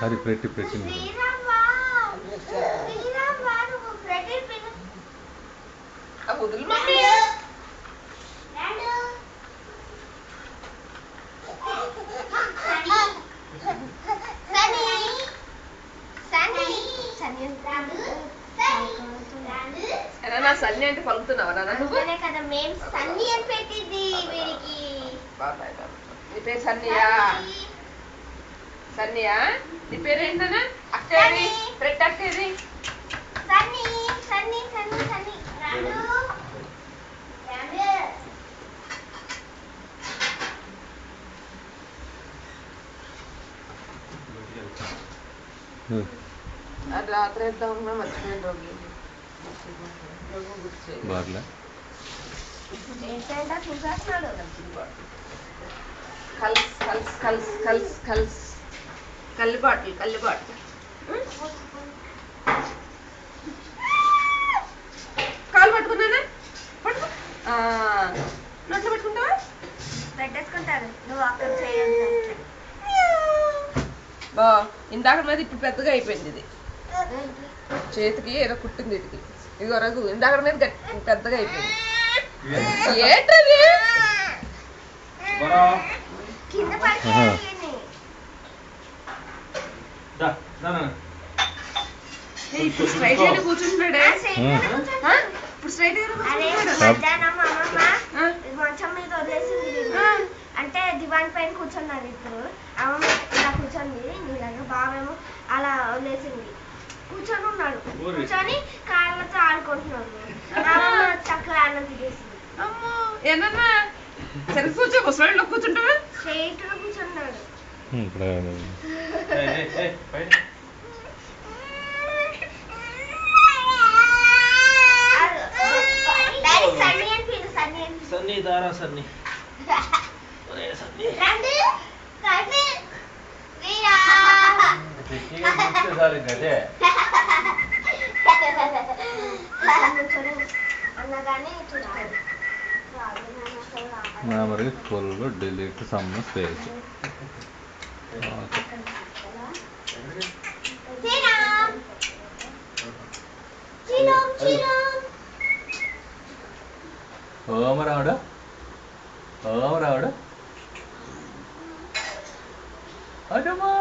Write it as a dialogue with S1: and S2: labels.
S1: అది పెట్టి పెట్టింది
S2: వదులు మమ్మీ. నా సన్ని అంటే పలుకుతున్నావా నువ్వు? నీ పేరు సన్నియా? సన్నియా? నీ పేరు ఏంటన్నా? అక్కేది రెడ్ అక్కేది? అది రాత్రి వేద్దామన్నా మర్చిపోయిన రోజు
S1: బార్లే
S2: కల్స్ కల్స్ కల్స్ కల్స్ కల్స్ కల్లి బాటిల్ కల్లి బాటిల్ కాలు పట్టుకున్నానా? పట్టుకో. నోట్లో పెట్టుకుంటావా?
S3: పెట్టేసుకుంటారు నువ్వు అక్కడ చేయొద్దు.
S2: బా ఇందాక మీద ఇప్పుడు పెద్దగా అయిపోయింది. ఇది చేతికి ఏదో కుట్టింది ఇటుకి. ఇదిగో రఘు ఇందాక మీద పెద్దగా అయిపోయింది. ఏంటది?
S3: కింద పడిపోయింది.
S2: ఇప్పుడు స్ట్రైట్ గానే కూర్చుంటున్నాడే. ఇప్పుడు స్ట్రైట్ గానే
S3: మధ్యాహ్నం అమ్మమ్మ మంచం మీద వదిలేసింది. అంటే దివాన్ పైన కూర్చున్నారు. ఇప్పుడు అమ్మమ్మ ఇలా కూర్చొని నీళ్ళగా బావేమో అలా వదిలేసింది. కూర్చొని ఉన్నాడు. కూర్చొని కాళ్ళతో ఆడుకుంటున్నాడు. అమ్మమ్మ చక్కగా అన్నం తినేసింది.
S2: అమ్మో ఏనన్నా సరే కూర్చో. ముసలిలో కూర్చుంటావా?
S3: స్ట్రైట్ గా కూర్చున్నాడు.
S4: సన్నీ దారా సన్నీ గదే
S1: memory full delete some space ఓమ రావుడా ఓమ రావుడా అజమా